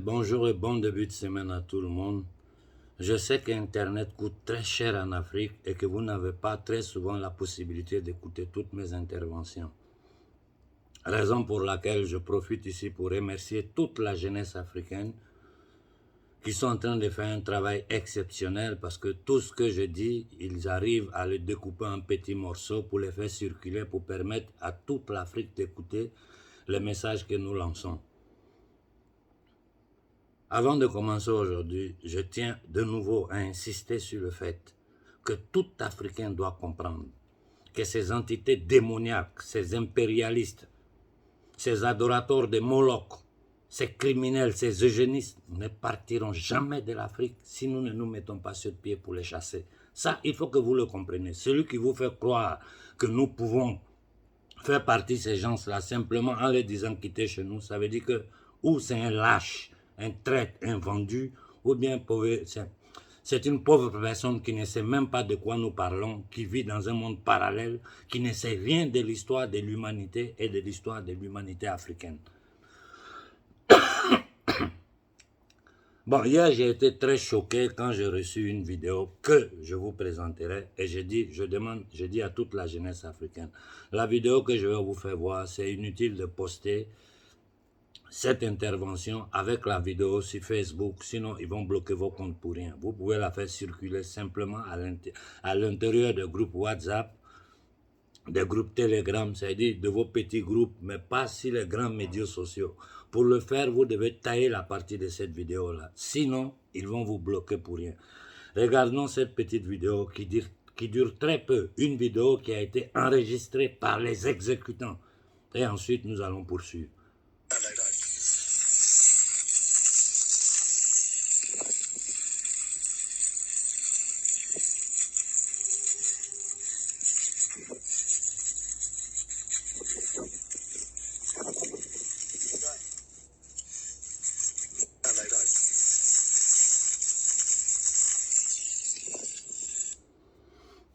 Bonjour et bon début de semaine à tout le monde. Je sais qu'Internet coûte très cher en Afrique et que vous n'avez pas très souvent la possibilité d'écouter toutes mes interventions. Raison pour laquelle je profite ici pour remercier toute la jeunesse africaine qui sont en train de faire un travail exceptionnel parce que tout ce que je dis, ils arrivent à le découper en petits morceaux pour les faire circuler pour permettre à toute l'Afrique d'écouter les messages que nous lançons. Avant de commencer aujourd'hui, je tiens de nouveau à insister sur le fait que tout Africain doit comprendre que ces entités démoniaques, ces impérialistes, ces adorateurs de Moloch, ces criminels, ces eugénistes ne partiront jamais de l'Afrique si nous ne nous mettons pas sur pied pour les chasser. Ça, il faut que vous le compreniez. Celui qui vous fait croire que nous pouvons faire partie de ces gens-là simplement en les disant quitter chez nous, ça veut dire que ou c'est un lâche, un traître, un vendu, ou bien c'est une pauvre personne qui ne sait même pas de quoi nous parlons, qui vit dans un monde parallèle, qui ne sait rien de l'histoire de l'humanité et de l'histoire de l'humanité africaine. Bon, hier j'ai été très choqué quand j'ai reçu une vidéo que je vous présenterai et je dis à toute la jeunesse africaine, la vidéo que je vais vous faire voir, c'est inutile de poster cette intervention avec la vidéo sur Facebook, sinon ils vont bloquer vos comptes pour rien. Vous pouvez la faire circuler simplement à l'intérieur de groupes WhatsApp, des groupes Telegram, c'est-à-dire de vos petits groupes, mais pas sur les grands médias sociaux. Pour le faire, vous devez tailler la partie de cette vidéo-là. Sinon, ils vont vous bloquer pour rien. Regardons cette petite vidéo qui dure très peu. Une vidéo qui a été enregistrée par les exécutants. Et ensuite, nous allons poursuivre.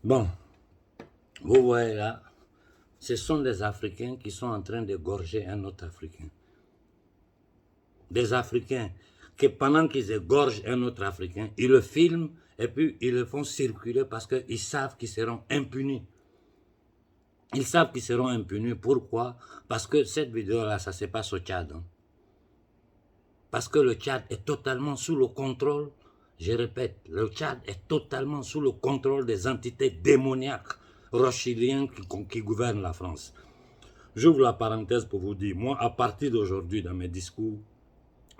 Bon, vous voyez là, ce sont des Africains qui sont en train d'égorger un autre Africain. Des Africains qui, pendant qu'ils égorgent un autre Africain, ils le filment et puis ils le font circuler parce qu'ils savent qu'ils seront impunis. Ils savent qu'ils seront impunis. Pourquoi? Parce que cette vidéo-là, ça se passe au Tchad. Hein. Parce que le Tchad est totalement sous le contrôle, je répète, le Tchad est totalement sous le contrôle des entités démoniaques rothschildiennes qui gouvernent la France. J'ouvre la parenthèse pour vous dire, moi, à partir d'aujourd'hui, dans mes discours,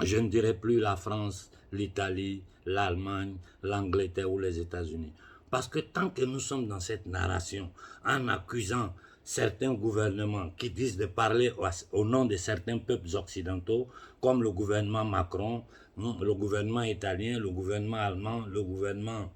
je ne dirai plus la France, l'Italie, l'Allemagne, l'Angleterre ou les États-Unis. Parce que tant que nous sommes dans cette narration, en accusant certains gouvernements qui disent de parler au nom de certains peuples occidentaux, comme le gouvernement Macron, le gouvernement italien, le gouvernement allemand, le gouvernement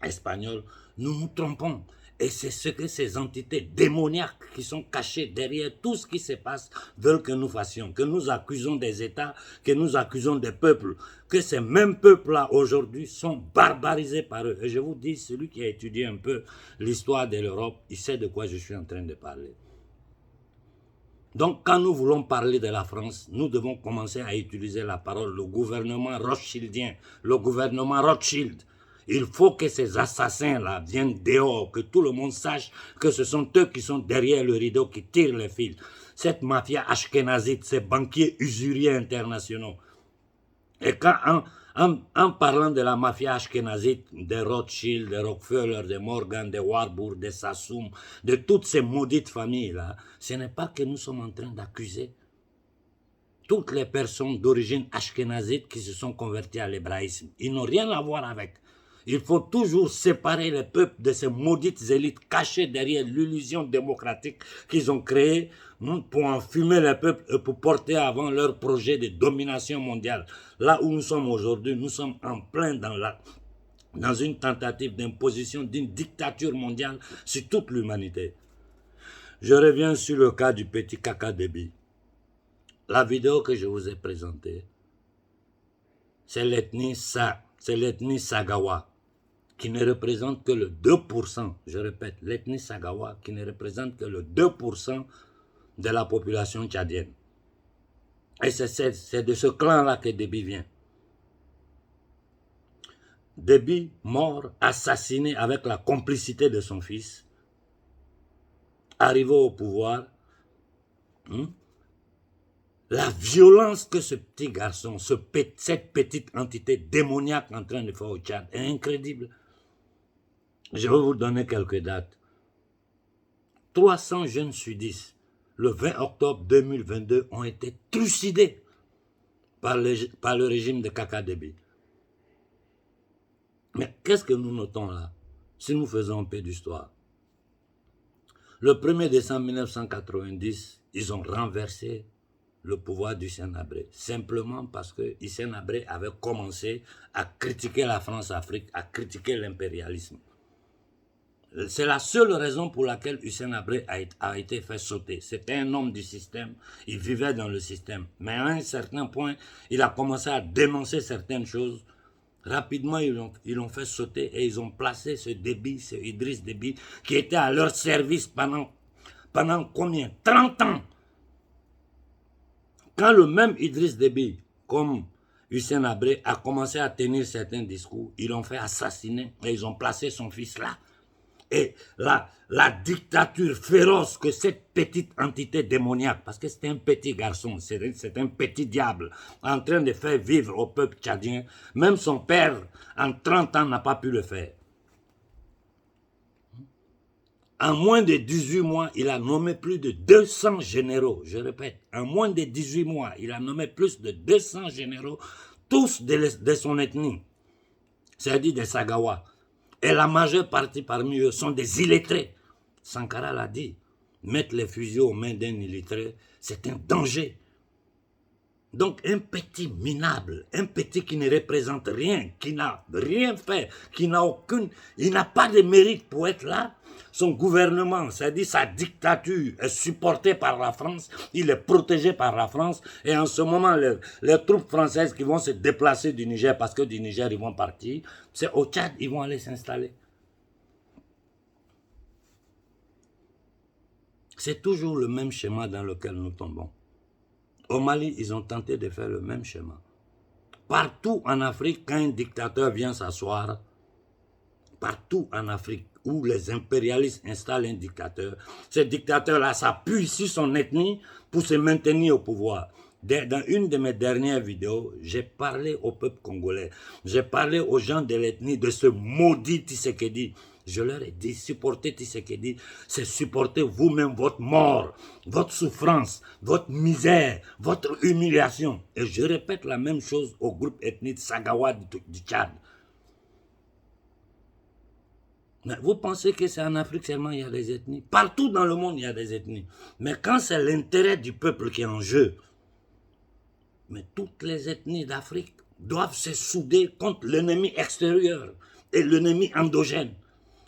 espagnol, nous nous trompons. Et c'est ce que ces entités démoniaques qui sont cachées derrière tout ce qui se passe veulent que nous fassions, que nous accusons des États, que nous accusons des peuples, que ces mêmes peuples-là aujourd'hui sont barbarisés par eux. Et je vous dis, celui qui a étudié un peu l'histoire de l'Europe, il sait de quoi je suis en train de parler. Donc, quand nous voulons parler de la France, nous devons commencer à utiliser la parole, le gouvernement rothschildien, le gouvernement Rothschild. Il faut que ces assassins-là viennent dehors, que tout le monde sache que ce sont eux qui sont derrière le rideau, qui tirent les fils. Cette mafia ashkénazite, ces banquiers usuriers internationaux. Et quand, en parlant de la mafia ashkénazite, des Rothschild, des Rockefeller, des Morgan, des Warburg, des Sassoum, de toutes ces maudites familles-là, ce n'est pas que nous sommes en train d'accuser toutes les personnes d'origine ashkénazite qui se sont converties à l'hébraïsme. Ils n'ont rien à voir avec. Il faut toujours séparer les peuples de ces maudites élites cachées derrière l'illusion démocratique qu'ils ont créée pour enfumer les peuples et pour porter avant leur projet de domination mondiale. Là où nous sommes aujourd'hui, nous sommes en plein dans une tentative d'imposition d'une dictature mondiale sur toute l'humanité. Je reviens sur le cas du petit Kaka Déby. La vidéo que je vous ai présentée, c'est l'ethnie Sagawa, qui ne représente que le 2%, je répète, l'ethnie Sagawa, qui ne représente que le 2% de la population tchadienne. Et c'est de ce clan-là que Déby vient. Déby, mort, assassiné avec la complicité de son fils, arrivé au pouvoir, la violence que ce petit garçon, cette petite entité démoniaque en train de faire au Tchad est incroyable. Je vais vous donner quelques dates. 300 jeunes sudistes, le 20 octobre 2022, ont été trucidés par le régime de Kaka Déby. Mais qu'est-ce que nous notons là, si nous faisons un peu d'histoire? Le 1er décembre 1990, ils ont renversé le pouvoir d'Hissène Habré, simplement parce que Hissène Habré avait commencé à critiquer la France-Afrique, à critiquer l'impérialisme. C'est la seule raison pour laquelle Hissène Habré a été fait sauter. C'était un homme du système, il vivait dans le système. Mais à un certain point, il a commencé à dénoncer certaines choses. Rapidement, ils l'ont fait sauter et ils ont placé ce Déby, ce Idriss Déby, qui était à leur service pendant combien? 30 ans. Quand le même Idriss Déby, comme Hissène Habré, a commencé à tenir certains discours, ils l'ont fait assassiner et ils ont placé son fils là. Et la dictature féroce que cette petite entité démoniaque, parce que c'est un petit garçon, c'est un petit diable, en train de faire vivre au peuple tchadien, même son père, en 30 ans, n'a pas pu le faire. En moins de 18 mois, il a nommé plus de 200 généraux. Je répète, en moins de 18 mois, il a nommé plus de 200 généraux, tous de son ethnie, c'est-à-dire des Sagawa. Et la majeure partie parmi eux sont des illettrés. Sankara l'a dit, mettre les fusils aux mains d'un illettré, c'est un danger. Donc un petit minable, un petit qui ne représente rien, qui n'a rien fait, qui n'a il n'a pas de mérite pour être là. Son gouvernement, c'est-à-dire sa dictature, est supportée par la France, il est protégé par la France, et en ce moment, les troupes françaises qui vont se déplacer du Niger, parce que du Niger, ils vont partir, c'est au Tchad, ils vont aller s'installer. C'est toujours le même schéma dans lequel nous tombons. Au Mali, ils ont tenté de faire le même schéma. Partout en Afrique, quand un dictateur vient s'asseoir, partout en Afrique, où les impérialistes installent un dictateur, ce dictateur-là s'appuie sur son ethnie pour se maintenir au pouvoir. Dans une de mes dernières vidéos, j'ai parlé au peuple congolais, j'ai parlé aux gens de l'ethnie de ce maudit Tshisekedi. Je leur ai dit, supporter Tshisekedi, c'est supporter vous-même votre mort, votre souffrance, votre misère, votre humiliation. Et je répète la même chose au groupe ethnique Sagawa du Tchad. Mais vous pensez que c'est en Afrique seulement il y a des ethnies? Partout dans le monde il y a des ethnies. Mais quand c'est l'intérêt du peuple qui est en jeu, mais toutes les ethnies d'Afrique doivent se souder contre l'ennemi extérieur et l'ennemi endogène.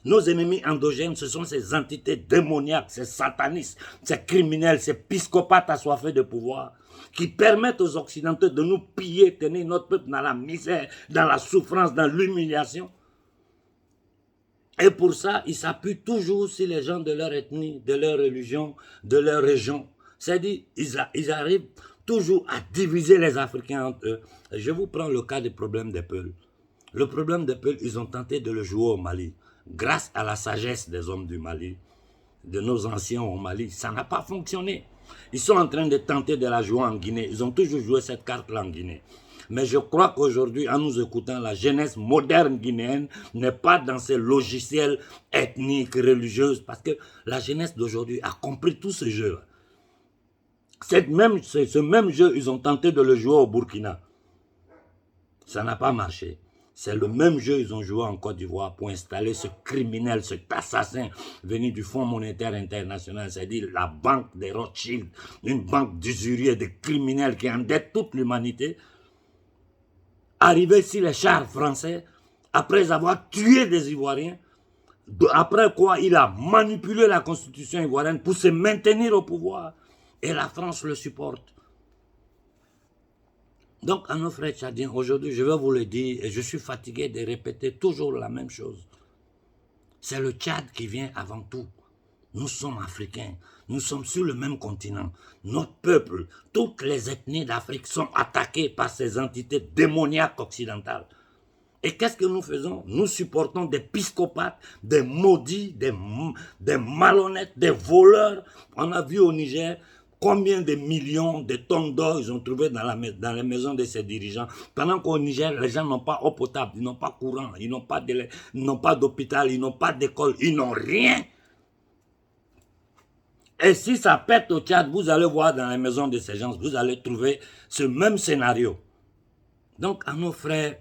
Nos ennemis endogènes, ce sont ces entités démoniaques, ces satanistes, ces criminels, ces psychopathes assoiffés de pouvoir, qui permettent aux Occidentaux de nous piller, tenir notre peuple dans la misère, dans la souffrance, dans l'humiliation. Et pour ça, ils s'appuient toujours sur les gens de leur ethnie, de leur religion, de leur région. C'est-à-dire, ils arrivent toujours à diviser les Africains entre eux. Je vous prends le cas du problème des Peuls. Le problème des Peuls, ils ont tenté de le jouer au Mali. Grâce à la sagesse des hommes du Mali, de nos anciens au Mali, ça n'a pas fonctionné. Ils sont en train de tenter de la jouer en Guinée. Ils ont toujours joué cette carte-là en Guinée. Mais je crois qu'aujourd'hui, en nous écoutant, la jeunesse moderne guinéenne n'est pas dans ces logiciels ethniques, religieux, parce que la jeunesse d'aujourd'hui a compris tout ce jeu. Ce même jeu, ils ont tenté de le jouer au Burkina. Ça n'a pas marché. C'est le même jeu qu'ils ont joué en Côte d'Ivoire pour installer ce criminel, cet assassin venu du Fonds monétaire international, c'est-à-dire la banque des Rothschild, une banque d'usuriers, de criminels qui endettent toute l'humanité. Arrivé sur les chars français, après avoir tué des Ivoiriens, après quoi il a manipulé la constitution ivoirienne pour se maintenir au pouvoir. Et la France le supporte. Donc, à nos frères tchadiens, aujourd'hui, je vais vous le dire, et je suis fatigué de répéter toujours la même chose. C'est le Tchad qui vient avant tout. Nous sommes africains, nous sommes sur le même continent. Notre peuple, toutes les ethnies d'Afrique sont attaquées par ces entités démoniaques occidentales. Et qu'est-ce que nous faisons? Nous supportons des psychopathes, des maudits, des malhonnêtes, des voleurs. On a vu au Niger combien de millions de tonnes d'or ils ont trouvé dans les maisons de ces dirigeants. Pendant qu'au Niger, les gens n'ont pas eau potable, ils n'ont pas courant, ils n'ont pas d'hôpital, ils n'ont pas d'école, ils n'ont rien. Et si ça pète au Tchad, vous allez voir dans les maisons de ces gens, vous allez trouver ce même scénario. Donc à nos frères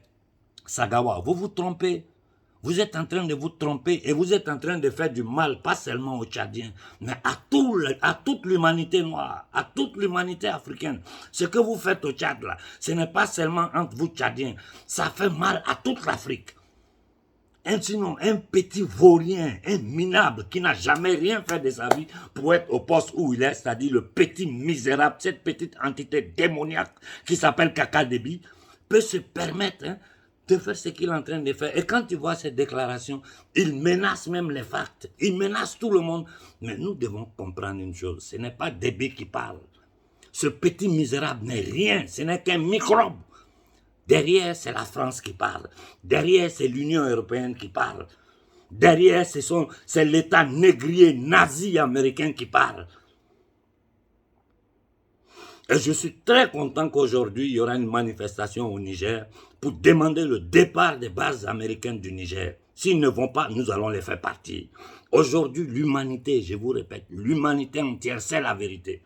Sagawa, vous vous trompez. Vous êtes en train de vous tromper et vous êtes en train de faire du mal, pas seulement aux Tchadiens, mais à toute l'humanité noire, à toute l'humanité africaine. Ce que vous faites au Tchad, là, ce n'est pas seulement entre vous Tchadiens, ça fait mal à toute l'Afrique. Sinon, un petit vaurien, un minable qui n'a jamais rien fait de sa vie pour être au poste où il est, c'est-à-dire le petit misérable, cette petite entité démoniaque qui s'appelle Kaka Déby, peut se permettre de faire ce qu'il est en train de faire. Et quand tu vois cette déclaration, il menace même les facts, il menace tout le monde. Mais nous devons comprendre une chose, ce n'est pas Déby qui parle. Ce petit misérable n'est rien, ce n'est qu'un microbe. Derrière, c'est la France qui parle. Derrière, c'est l'Union européenne qui parle. Derrière, c'est l'État négrier nazi américain qui parle. Et je suis très content qu'aujourd'hui, il y aura une manifestation au Niger pour demander le départ des bases américaines du Niger. S'ils ne vont pas, nous allons les faire partir. Aujourd'hui, l'humanité, je vous répète, l'humanité entière, c'est la vérité.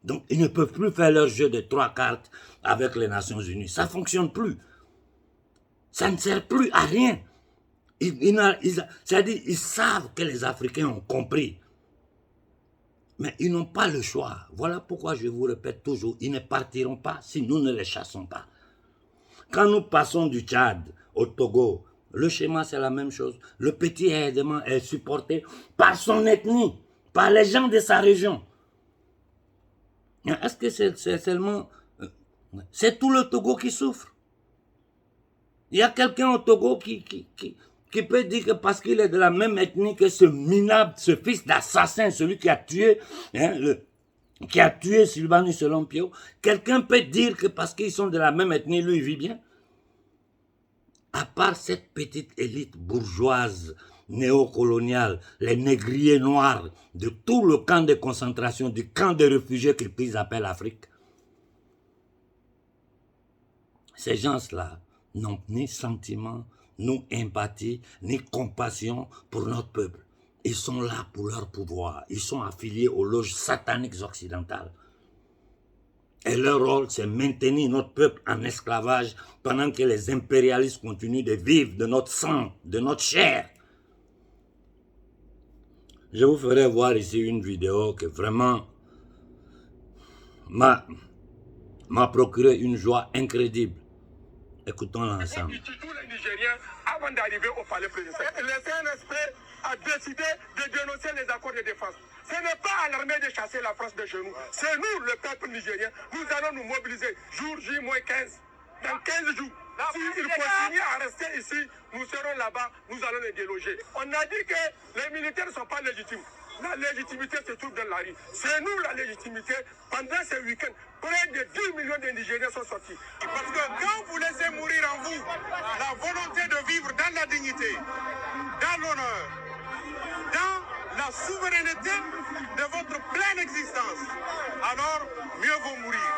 Donc, ils ne peuvent plus faire leur jeu de 3 cartes avec les Nations Unies. Ça ne fonctionne plus. Ça ne sert plus à rien. C'est-à-dire, ils savent que les Africains ont compris. Mais ils n'ont pas le choix. Voilà pourquoi je vous répète toujours, ils ne partiront pas si nous ne les chassons pas. Quand nous passons du Tchad au Togo, le schéma c'est la même chose. Le petit aidement est supporté par son ethnie, par les gens de sa région. Est-ce que c'est seulement... C'est tout le Togo qui souffre. Il y a quelqu'un au Togo qui peut dire que parce qu'il est de la même ethnie que ce minable, ce fils d'assassin, celui qui a tué, Sylvanus Olympio, quelqu'un peut dire que parce qu'ils sont de la même ethnie, lui, il vit bien. À part cette petite élite bourgeoise, néocoloniale, les négriers noirs de tout le camp de concentration, du camp de réfugiés qu'ils appellent Afrique, ces gens-là n'ont ni sentiment, ni empathie, ni compassion pour notre peuple. Ils sont là pour leur pouvoir. Ils sont affiliés aux loges sataniques occidentales. Et leur rôle, c'est maintenir notre peuple en esclavage pendant que les impérialistes continuent de vivre de notre sang, de notre chair. Je vous ferai voir ici une vidéo que vraiment m'a procuré une joie incroyable. Écoutons-la ensemble. Tous les Nigériens avant d'arriver au palais présidentiel. Le CNSP a décidé de dénoncer les accords de défense. Ce n'est pas à l'armée de chasser la France de chez nous. C'est nous, le peuple nigérien. Nous allons nous mobiliser jour J-15. Dans 15 jours. S'ils continuent à rester ici, nous serons là-bas, nous allons les déloger. On a dit que les militaires ne sont pas légitimes. La légitimité se trouve dans la rue. C'est nous la légitimité. Pendant ce week-end, près de 10 millions de Nigériens sont sortis. Parce que quand vous laissez mourir en vous la volonté de vivre dans la dignité, dans l'honneur, dans la souveraineté de votre pleine existence, alors mieux vaut mourir.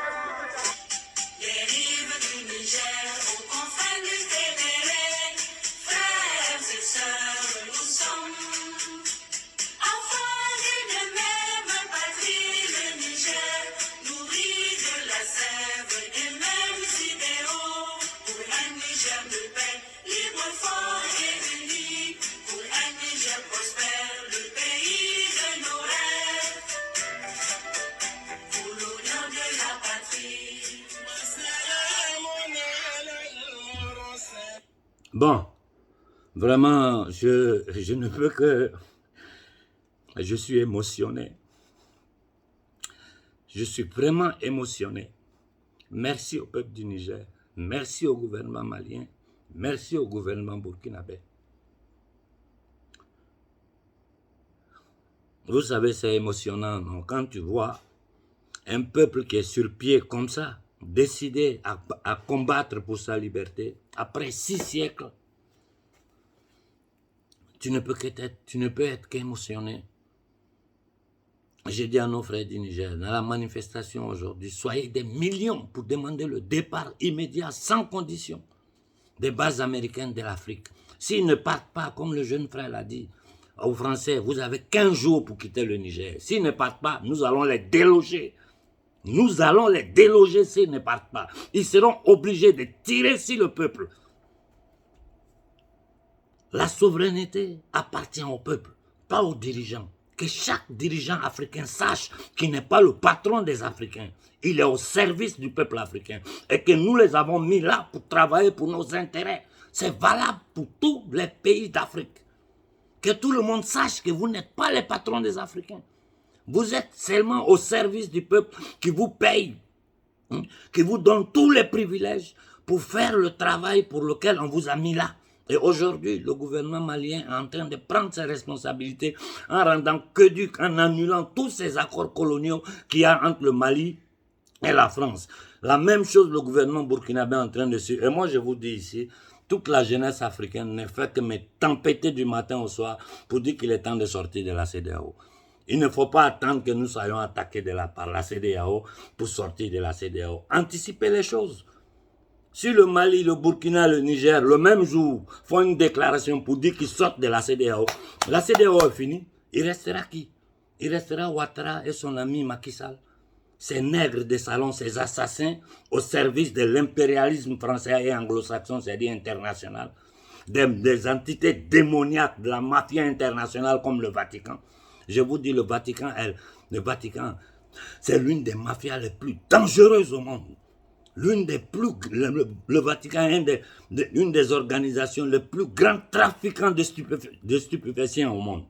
Les rives du Niger, aux confins du Ténéré, frères et sœurs, nous sommes enfants d'une même patrie, le Niger, nourri de la sève des mêmes idéaux, pour un Niger de paix, libre, fort et uni, pour un Niger prospère, le pays de nos rêves, pour l'honneur de la patrie. Bon, vraiment, je ne peux que... Je suis émotionné. Je suis vraiment émotionné. Merci au peuple du Niger. Merci au gouvernement malien. Merci au gouvernement burkinabé. Vous savez, c'est émotionnant, non? Quand tu vois un peuple qui est sur pied comme ça, décidé à combattre pour sa liberté, après 6 siècles, tu ne peux être qu'émotionné. J'ai dit à nos frères du Niger, dans la manifestation aujourd'hui, soyez des millions pour demander le départ immédiat, sans condition, des bases américaines de l'Afrique. S'ils ne partent pas, comme le jeune frère l'a dit, aux Français, vous avez 15 jours pour quitter le Niger. S'ils ne partent pas, nous allons les déloger. Nous allons les déloger s'ils ne partent pas. Ils seront obligés de tirer sur le peuple. La souveraineté appartient au peuple, pas aux dirigeants. Que chaque dirigeant africain sache qu'il n'est pas le patron des Africains. Il est au service du peuple africain. Et que nous les avons mis là pour travailler pour nos intérêts. C'est valable pour tous les pays d'Afrique. Que tout le monde sache que vous n'êtes pas les patrons des Africains. Vous êtes seulement au service du peuple qui vous paye, qui vous donne tous les privilèges pour faire le travail pour lequel on vous a mis là. Et aujourd'hui, le gouvernement malien est en train de prendre ses responsabilités en rendant caduc, en annulant tous ces accords coloniaux qu'il y a entre le Mali et la France. La même chose, le gouvernement burkinabé est en train de suivre. Et moi, je vous dis ici, toute la jeunesse africaine ne fait que me tempêter du matin au soir pour dire qu'il est temps de sortir de la CEDEAO. Il ne faut pas attendre que nous soyons attaqués par la CEDEAO pour sortir de la CEDEAO. Anticipez les choses. Si le Mali, le Burkina, le Niger, le même jour, font une déclaration pour dire qu'ils sortent de la CEDEAO est finie, il restera qui? Il restera Ouattara et son ami Macky Sall. Ces nègres de salon, ces assassins au service de l'impérialisme français et anglo-saxon, c'est-à-dire international, des entités démoniaques de la mafia internationale comme le Vatican. Je vous dis, le Vatican, c'est l'une des mafias les plus dangereuses au monde. Le Vatican est une des organisations les plus grands trafiquants de stupéfiants au monde.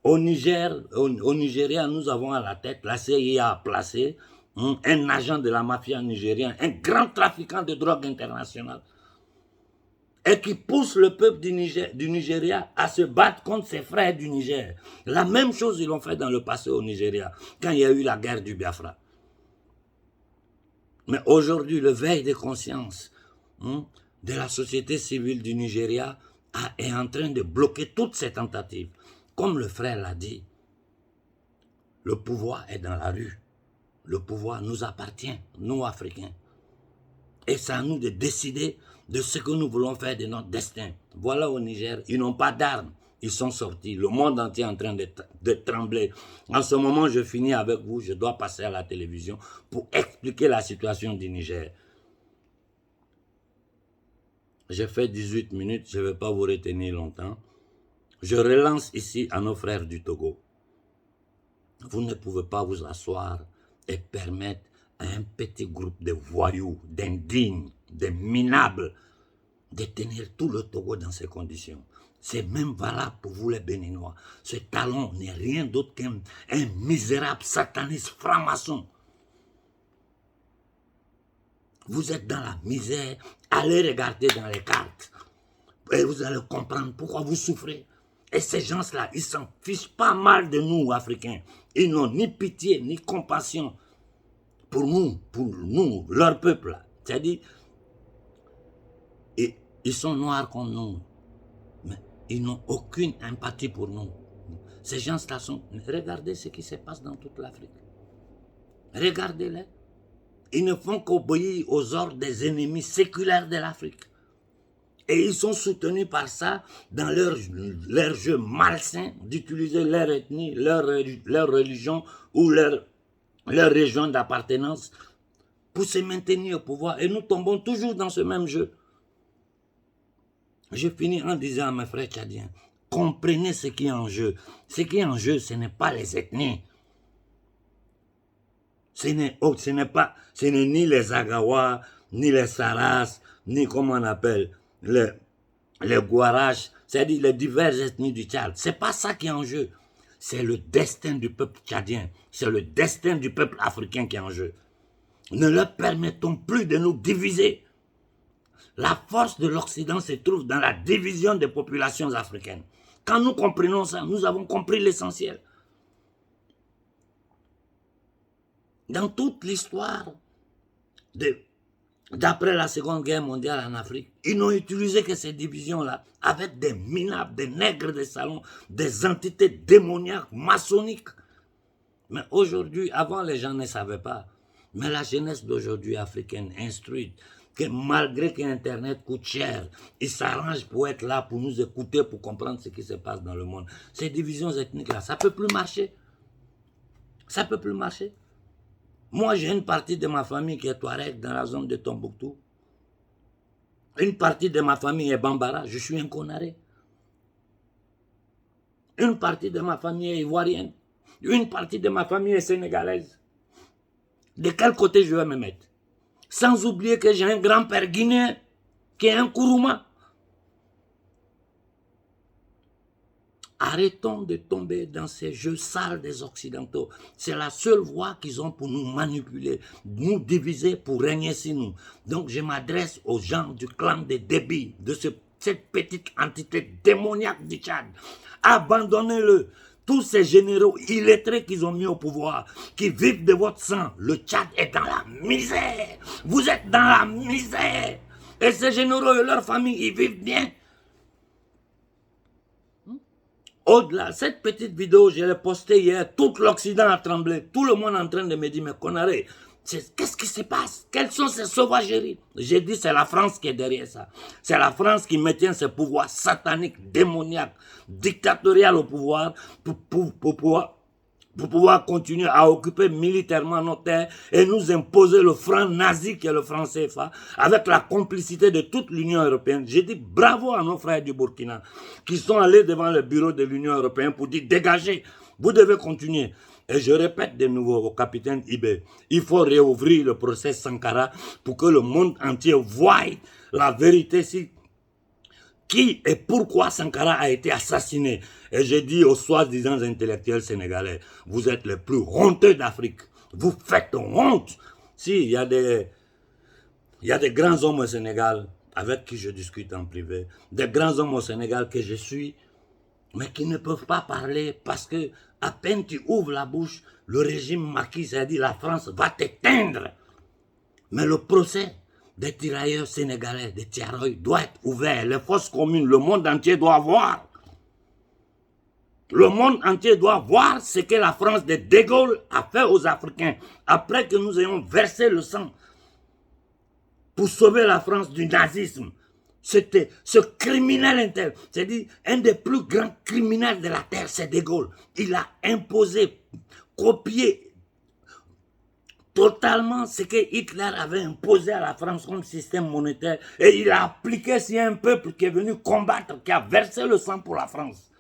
Au Nigeria, nous avons à la tête, la CIA a placé un agent de la mafia nigérienne, un grand trafiquant de drogue internationale, et qui pousse le peuple du Nigeria à se battre contre ses frères du Niger. La même chose ils l'ont fait dans le passé au Nigeria, quand il y a eu la guerre du Biafra. Mais aujourd'hui, le veille de conscience de la société civile du Nigeria est en train de bloquer toutes ces tentatives. Comme le frère l'a dit, le pouvoir est dans la rue. Le pouvoir nous appartient, nous Africains. Et c'est à nous de décider de ce que nous voulons faire de notre destin. Voilà au Niger, ils n'ont pas d'armes. Ils sont sortis. Le monde entier est en train de trembler. En ce moment, je finis avec vous. Je dois passer à la télévision pour expliquer la situation du Niger. J'ai fait 18 minutes. Je ne vais pas vous retenir longtemps. Je relance ici à nos frères du Togo. Vous ne pouvez pas vous asseoir et permettre à un petit groupe de voyous, d'indignes, de minables, de tenir tout le Togo dans ces conditions. C'est même valable pour vous les Béninois. Ce Talon n'est rien d'autre qu'un misérable sataniste franc-maçon. Vous êtes dans la misère, allez regarder dans les cartes. Et vous allez comprendre pourquoi vous souffrez. Et ces gens-là, ils s'en fichent pas mal de nous, Africains. Ils n'ont ni pitié, ni compassion pour nous, leur peuple. C'est-à-dire, ils sont noirs comme nous. Mais ils n'ont aucune empathie pour nous. Ces gens-là sont... Regardez ce qui se passe dans toute l'Afrique. Regardez-les. Ils ne font qu'obéir aux ordres des ennemis séculaires de l'Afrique. Et ils sont soutenus par ça dans leur jeu malsain d'utiliser leur ethnie, leur religion ou leur région d'appartenance pour se maintenir au pouvoir. Et nous tombons toujours dans ce même jeu. Je finis en disant à mes frères tchadiens, comprenez ce qui est en jeu. Ce qui est en jeu, ce n'est pas les ethnies. Ce n'est ni les Agawa, ni les Saras, ni comment on appelle, les Guaraches, c'est-à-dire les diverses ethnies du Tchad. C'est pas ça qui est en jeu. C'est le destin du peuple tchadien. C'est le destin du peuple africain qui est en jeu. Ne leur permettons plus de nous diviser. La force de l'Occident se trouve dans la division des populations africaines. Quand nous comprenons ça, nous avons compris l'essentiel. Dans toute l'histoire d'après la Seconde Guerre mondiale en Afrique, ils n'ont utilisé que ces divisions-là avec des minables, des nègres des salons, des entités démoniaques, maçonniques. Mais aujourd'hui, avant les gens ne savaient pas. Mais la jeunesse d'aujourd'hui africaine instruite, que malgré que Internet coûte cher, ils s'arrangent pour être là, pour nous écouter, pour comprendre ce qui se passe dans le monde. Ces divisions ethniques-là, ça ne peut plus marcher. Ça ne peut plus marcher. Moi, j'ai une partie de ma famille qui est Touareg dans la zone de Tombouctou. Une partie de ma famille est Bambara, je suis un Konaré. Une partie de ma famille est ivoirienne. Une partie de ma famille est sénégalaise. De quel côté je vais me mettre? Sans oublier que j'ai un grand-père guinéen qui est un Kourouma. Arrêtons de tomber dans ces jeux sales des Occidentaux. C'est la seule voie qu'ils ont pour nous manipuler, nous diviser pour régner sur nous. Donc je m'adresse aux gens du clan de Déby, de cette petite entité démoniaque du Tchad. Abandonnez-le. Tous ces généraux illettrés qu'ils ont mis au pouvoir, qui vivent de votre sang, le Tchad est dans la misère. Vous êtes dans la misère. Et ces généraux et leurs familles, ils vivent bien. Au-delà, cette petite vidéo, je l'ai postée hier, tout l'Occident a tremblé, tout le monde est en train de me dire, mais Konaré, qu'est-ce qui se passe? Quelles sont ces sauvageries? J'ai dit, c'est la France qui est derrière ça. C'est la France qui maintient ce pouvoir satanique, démoniaque, dictatorial au pouvoir, pour pouvoir continuer à occuper militairement nos terres et nous imposer le franc nazi qui est le franc CFA avec la complicité de toute l'Union européenne. J'ai dit bravo à nos frères du Burkina qui sont allés devant le bureau de l'Union européenne pour dire dégagez, vous devez continuer. Et je répète de nouveau au capitaine Ibé, il faut réouvrir le procès Sankara pour que le monde entier voie la vérité si qui et pourquoi Sankara a été assassiné. Et j'ai dit aux soi-disant intellectuels sénégalais, vous êtes les plus honteux d'Afrique. Vous faites honte. Si, il y a des grands hommes au Sénégal avec qui je discute en privé, des grands hommes au Sénégal que je suis, mais qui ne peuvent pas parler parce que à peine tu ouvres la bouche, le régime maquis, c'est-à-dire la France, va t'éteindre. Mais le procès des tirailleurs sénégalais, des Tiaroy, doit être ouvert. Les forces communes, le monde entier doit voir. Le monde entier doit voir ce que la France de De Gaulle a fait aux Africains après que nous ayons versé le sang pour sauver la France du nazisme. C'était ce criminel interne, c'est-à-dire un des plus grands criminels de la terre, c'est De Gaulle. Il a imposé, copié totalement ce que Hitler avait imposé à la France comme système monétaire et il a appliqué sur un peuple qui est venu combattre, qui a versé le sang pour la France.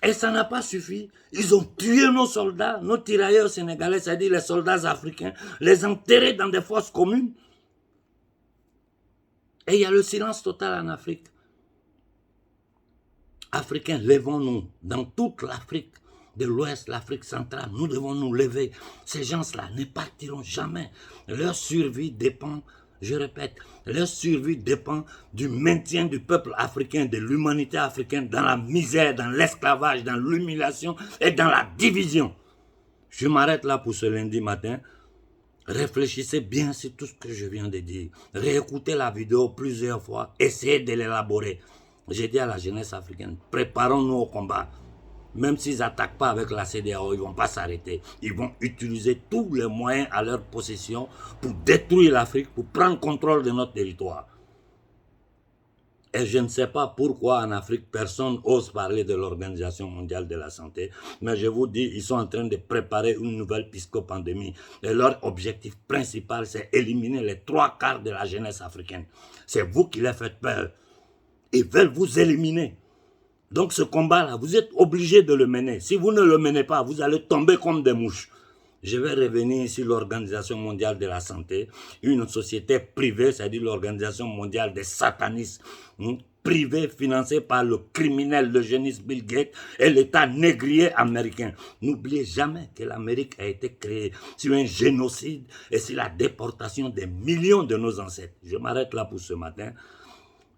Et ça n'a pas suffi. Ils ont tué nos soldats, nos tirailleurs sénégalais, c'est-à-dire les soldats africains, les enterrés dans des fosses communes. Et il y a le silence total en Afrique. Africains, levons-nous dans toute l'Afrique de l'Ouest, l'Afrique centrale. Nous devons nous lever. Ces gens-là ne partiront jamais. Leur survie dépend, je répète, leur survie dépend du maintien du peuple africain, de l'humanité africaine dans la misère, dans l'esclavage, dans l'humiliation et dans la division. Je m'arrête là pour ce lundi matin. Réfléchissez bien sur tout ce que je viens de dire. Réécoutez la vidéo plusieurs fois. Essayez de l'élaborer. J'ai dit à la jeunesse africaine, préparons-nous au combat. Même s'ils n'attaquent pas avec la CEDEAO, ils ne vont pas s'arrêter. Ils vont utiliser tous les moyens à leur possession pour détruire l'Afrique, pour prendre contrôle de notre territoire. Et je ne sais pas pourquoi en Afrique, personne n'ose parler de l'Organisation mondiale de la santé. Mais je vous dis, ils sont en train de préparer une nouvelle psychopandémie. Et leur objectif principal, c'est éliminer les 3/4 de la jeunesse africaine. C'est vous qui les faites peur. Ils veulent vous éliminer. Donc ce combat-là, vous êtes obligés de le mener. Si vous ne le menez pas, vous allez tomber comme des mouches. Je vais revenir sur l'Organisation mondiale de la santé, une société privée, c'est-à-dire l'Organisation mondiale des satanistes, privée financée par le criminel, le géniste Bill Gates et l'État négrier américain. N'oubliez jamais que l'Amérique a été créée sur un génocide et sur la déportation des millions de nos ancêtres. Je m'arrête là pour ce matin.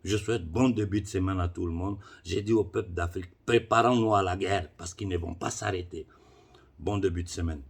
Je souhaite bon début de semaine à tout le monde. J'ai dit au peuple d'Afrique, préparons-nous à la guerre parce qu'ils ne vont pas s'arrêter. Bon début de semaine.